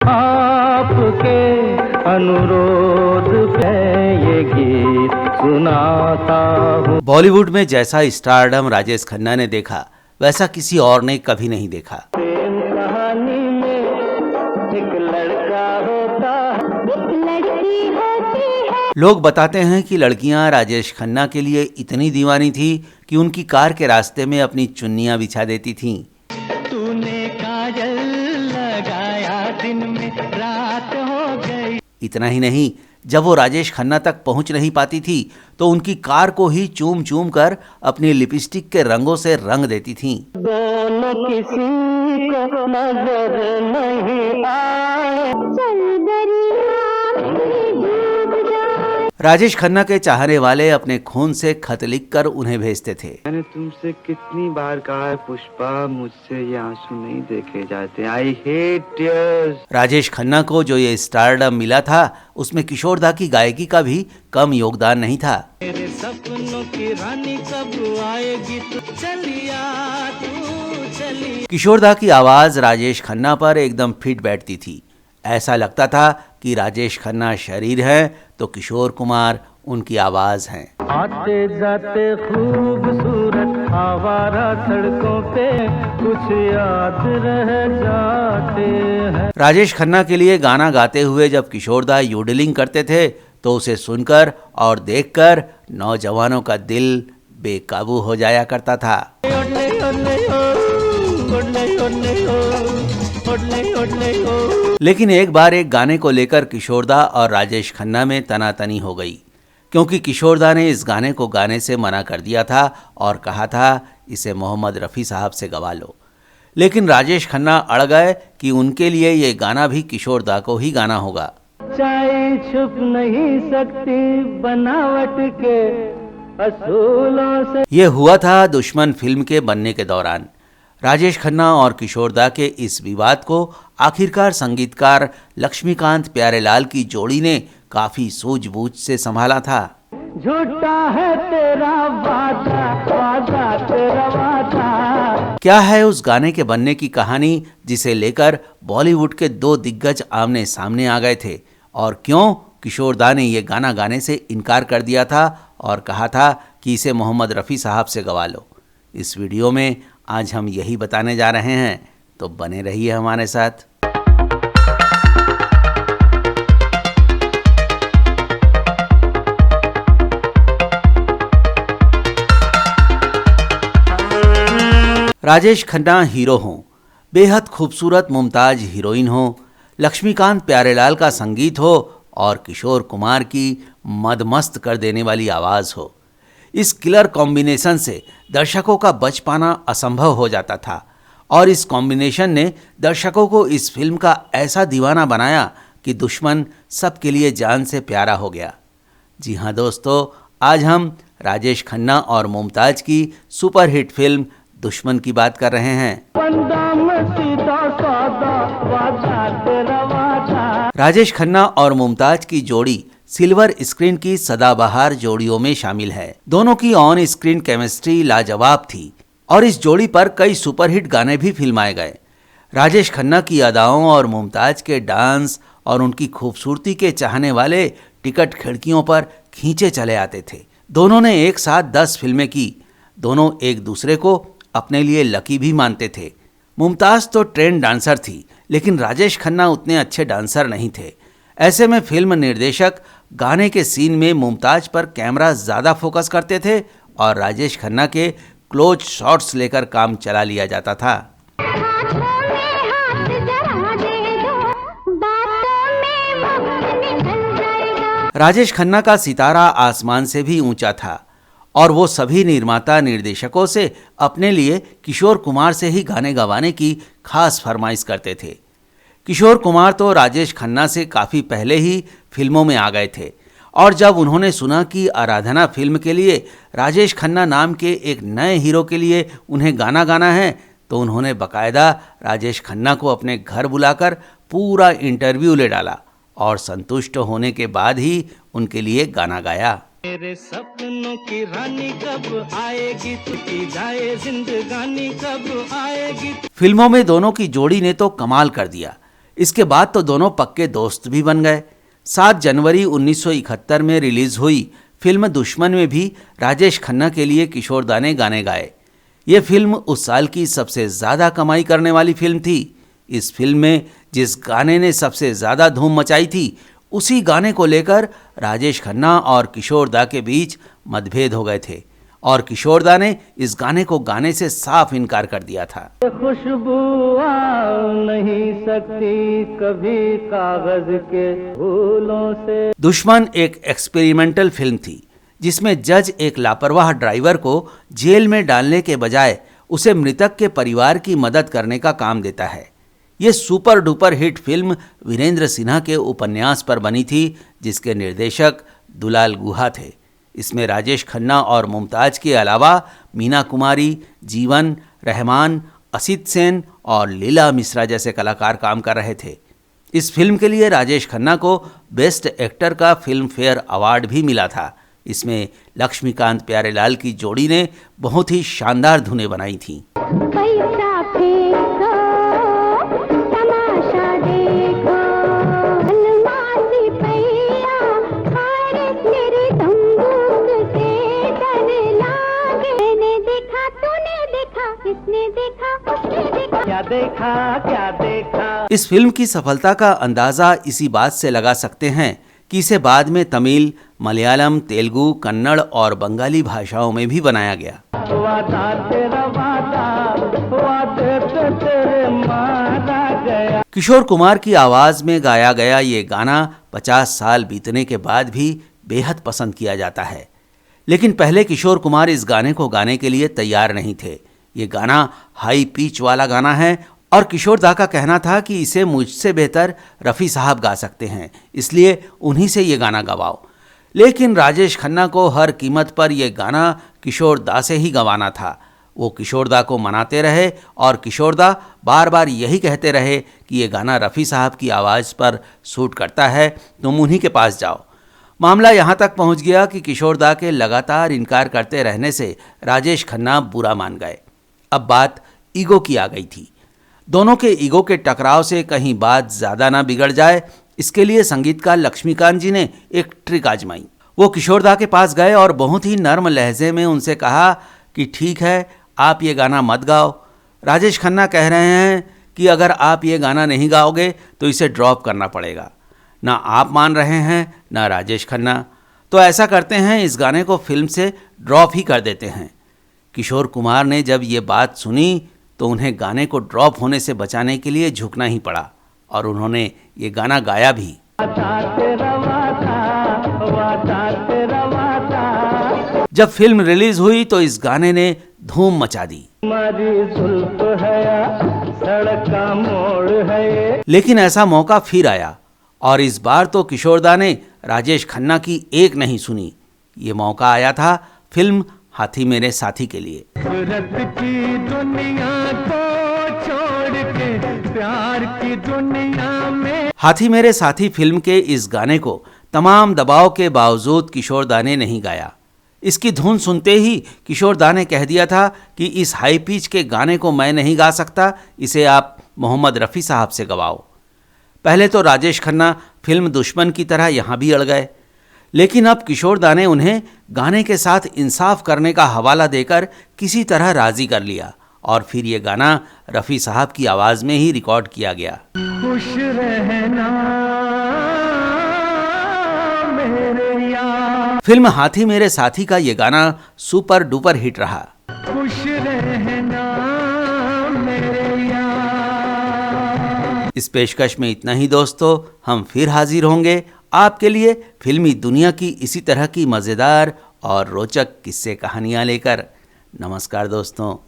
आपके अनुरोध पे ये गीत सुनाता हूँ। बॉलीवुड में जैसा स्टारडम राजेश खन्ना ने देखा वैसा किसी और ने कभी नहीं देखा। प्रेम कहानी में एक लड़का होता है, एक लड़की होती है। लोग बताते हैं कि लड़कियां राजेश खन्ना के लिए इतनी दीवानी थी कि उनकी कार के रास्ते में अपनी चुन्नियां बिछा देती थीं। तूने काजल लगाया दिन में रात हो गई। इतना ही नहीं, जब वो राजेश खन्ना तक पहुंच नहीं पाती थी तो उनकी कार को ही चूम चूम कर अपनी लिपस्टिक के रंगों से रंग देती थीं। दोनों किसी को नजर नहीं आए। चल दरिया में डूब जाए। राजेश खन्ना के चाहने वाले अपने खून से खत लिखकर उन्हें भेजते थे। मैंने तुमसे कितनी बार कहा है पुष्पा, मुझसे ये आंसू नहीं देखे जाते। I hate tears. Rajesh Khanna को जो ये स्टारडम मिला था उसमें किशोर दा की गायकी का भी कम योगदान नहीं था। मेरे सपनों की रानी कब आएगी तू चलिया तू चलिया। किशोर दा की आवाज राजेश खन्ना पर एकदम फिट बैठती थी। ऐसा लगता था कि राजेश खन्ना शरीर है तो किशोर कुमार उनकी आवाज हैं। आते जाते खूबसूरत आवारा सड़कों पे कुछ याद रह जाते हैं। राजेश खन्ना के लिए गाना गाते हुए जब किशोर दा योडलिंग करते थे तो उसे सुनकर और देखकर नौजवानों का दिल बेकाबू हो जाया करता था। लेकिन एक बार एक गाने को लेकर किशोर दा और राजेश खन्ना में तनातनी हो गई, क्योंकि किशोर दा ने इस गाने को गाने से मना कर दिया था और कहा था इसे मोहम्मद रफ़ी साहब से गवा लो। लेकिन राजेश खन्ना अड़ गए कि उनके लिए ये गाना भी किशोर दा को ही गाना होगा। चाय छुप नहीं सकती बनावट के असूलों से। ये हुआ था दुश्मन फिल्म के बनने के दौरान। राजेश खन्ना और किशोर दा के इस विवाद को आखिरकार संगीतकार लक्ष्मीकांत प्यारेलाल की जोड़ी ने काफी सूझबूझ से संभाला था। झूठा है तेरा वादा, वादा तेरा वादा। क्या है उस गाने के बनने की कहानी जिसे लेकर बॉलीवुड के दो दिग्गज आमने सामने आ गए थे, और क्यों किशोर दा ने ये गाना गाने से इनकार कर दिया था और कहा था कि इसे मोहम्मद रफ़ी साहब से गवा लो। इस वीडियो में आज हम यही बताने जा रहे हैं, तो बने रहिए हमारे साथ। राजेश खन्ना हीरो हों, बेहद खूबसूरत मुमताज हीरोइन हो, लक्ष्मीकांत प्यारेलाल का संगीत हो और किशोर कुमार की मदमस्त कर देने वाली आवाज़ हो, इस किलर कॉम्बिनेशन से दर्शकों का बच पाना असंभव हो जाता था। और इस कॉम्बिनेशन ने दर्शकों को इस फिल्म का ऐसा दीवाना बनाया कि दुश्मन सबके लिए जान से प्यारा हो गया। जी हाँ दोस्तों, आज हम राजेश खन्ना और मुमताज की सुपरहिट फिल्म दुश्मन की बात कर रहे हैं। राजेश खन्ना और मुमताज की जोड़ी सिल्वर स्क्रीन की सदाबहार जोड़ियों में शामिल है। दोनों की ऑन स्क्रीन केमिस्ट्री लाजवाब थी और इस जोड़ी पर कई सुपरहिट गाने भी फिल्माए गए। राजेश खन्ना की अदाओं और मुमताज के डांस और उनकी खूबसूरती के चाहने वाले टिकट खिड़कियों पर खींचे चले आते थे। दोनों ने एक साथ 10 फिल्में की। दोनों एक दूसरे को अपने लिए लकी भी मानते थे। मुमताज तो ट्रेंड डांसर थी, लेकिन राजेश खन्ना उतने अच्छे डांसर नहीं थे। ऐसे में फिल्म निर्देशक गाने के सीन में मुमताज पर कैमरा ज़्यादा फोकस करते थे और राजेश खन्ना के क्लोज शॉट्स लेकर काम चला लिया जाता था। राजेश खन्ना का सितारा आसमान से भी ऊंचा था और वो सभी निर्माता निर्देशकों से अपने लिए किशोर कुमार से ही गाने गवाने की खास फरमाइश करते थे। किशोर कुमार तो राजेश खन्ना से काफ़ी पहले ही फिल्मों में आ गए थे और जब उन्होंने सुना कि आराधना फिल्म के लिए राजेश खन्ना नाम के एक नए हीरो के लिए उन्हें गाना गाना है, तो उन्होंने बाकायदा राजेश खन्ना को अपने घर बुलाकर पूरा इंटरव्यू ले डाला और संतुष्ट होने के बाद ही उनके लिए गाना गाया। मेरे सपनों की रानी कब आएगी, टूटी जाए जिंदगानी कब आएगी। फिल्मों में दोनों की जोड़ी ने तो कमाल कर दिया। इसके बाद तो दोनों पक्के दोस्त भी बन गए। 7 जनवरी 1971 में रिलीज हुई फिल्म दुश्मन में भी राजेश खन्ना के लिए किशोर दा ने गाने गाए। ये फिल्म उस साल की सबसे ज़्यादा कमाई करने वाली फिल्म थी। इस फिल्म में जिस गाने ने सबसे ज़्यादा धूम मचाई थी, उसी गाने को लेकर राजेश खन्ना और किशोर दा के बीच मतभेद हो गए थे और किशोर दा ने इस गाने को गाने से साफ इनकार कर दिया था। खुशबू आ नहीं सकती कभी कागज के फूलों से। दुश्मन एक एक्सपेरिमेंटल फिल्म थी जिसमें जज एक लापरवाह ड्राइवर को जेल में डालने के बजाय उसे मृतक के परिवार की मदद करने का काम देता है। ये super duper hit film Virendra Sinha के उपन्यास पर बनी थी, जिसके निर्देशक दुलाल गुहा थे। इसमें राजेश खन्ना और मुमताज के अलावा मीना कुमारी, जीवन, रहमान, असित सेन और लीला मिश्रा जैसे कलाकार काम कर रहे थे। इस फिल्म के लिए राजेश खन्ना को बेस्ट एक्टर का फिल्म फेयर अवार्ड भी मिला था। इसमें लक्ष्मीकांत प्यारेलाल की जोड़ी ने बहुत ही शानदार धुनें बनाई थीं। पैसा फेंको, तमाशा देखो, अलमारी पैया, और तेरे बंदूक से डर लागे। मैंने देखा, तूने देखा, इसने देखा, उसने देखा। क्या देखा क्या देखा। इस फिल्म की सफलता का अंदाजा इसी बात से लगा सकते हैं कि इसे बाद में तमिल, मलयालम, तेलुगु, कन्नड़ और बंगाली भाषाओं में भी बनाया गया। वादा तेरा वादा, वादे पे तेरे मारा गया। किशोर कुमार की आवाज में गाया गया ये गाना 50 साल बीतने के बाद भी बेहद पसंद किया जाता है। लेकिन पहले किशोर कुमार इस गाने को गाने के लिए तैयार नहीं थे। ये गाना हाई पिच वाला गाना है और किशोर दा का कहना था कि इसे मुझसे बेहतर रफ़ी साहब गा सकते हैं, इसलिए उन्हीं से ये गाना गवाओ। लेकिन राजेश खन्ना को हर कीमत पर यह गाना किशोर दा से ही गवाना था। वो किशोर दा को मनाते रहे और किशोर दा बार बार यही कहते रहे कि ये गाना रफ़ी साहब की आवाज़ पर सूट करता है, तुम उन्हीं के पास जाओ। मामला यहाँ तक पहुँच गया कि किशोर दा के लगातार इनकार करते रहने से राजेश खन्ना बुरा मान गए। अब बात ईगो की आ गई थी। दोनों के ईगो के टकराव से कहीं बात ज़्यादा ना बिगड़ जाए, इसके लिए संगीतकार लक्ष्मीकांत जी ने एक ट्रिक आजमाई। वो किशोर दा के पास गए और बहुत ही नर्म लहजे में उनसे कहा कि ठीक है, आप ये गाना मत गाओ। राजेश खन्ना कह रहे हैं कि अगर आप ये गाना नहीं गाओगे तो इसे ड्रॉप करना पड़ेगा। ना आप मान रहे हैं ना राजेश खन्ना, तो ऐसा करते हैं, इस गाने को फिल्म से ड्रॉप ही कर देते हैं। किशोर कुमार ने जब ये बात सुनी तो उन्हें गाने को ड्रॉप होने से बचाने के लिए झुकना ही पड़ा और उन्होंने ये गाना गाया भी। जब फिल्म रिलीज हुई तो इस गाने ने धूम मचा दी। लेकिन ऐसा मौका फिर आया और इस बार तो किशोर दा ने राजेश खन्ना की एक नहीं सुनी। ये मौका आया था फिल्म हाथी मेरे साथी के लिए। सूरत की दुनिया को छोड़ के प्यार की दुनिया में। हाथी मेरे साथी फिल्म के इस गाने को तमाम दबाव के बावजूद किशोर दा ने नहीं गाया। इसकी धुन सुनते ही किशोर दा ने कह दिया था कि इस हाई पिच के गाने को मैं नहीं गा सकता, इसे आप मोहम्मद रफ़ी साहब से गवाओ। पहले तो राजेश खन्ना फिल्म दुश्मन की तरह यहाँ भी अड़ गए, लेकिन अब किशोर दा ने उन्हें गाने के साथ इंसाफ करने का हवाला देकर किसी तरह राजी कर लिया और फिर ये गाना रफ़ी साहब की आवाज़ में ही रिकॉर्ड किया गया। खुश रहना मेरे यार। फिल्म हाथी मेरे साथी का ये गाना सुपर डुपर हिट रहा। खुश रहना मेरे यार। इस पेशकश में इतना ही दोस्तों, हम फिर हाजिर होंगे आपके लिए फिल्मी दुनिया की इसी तरह की मज़ेदार और रोचक किस्से कहानियाँ लेकर। नमस्कार दोस्तों।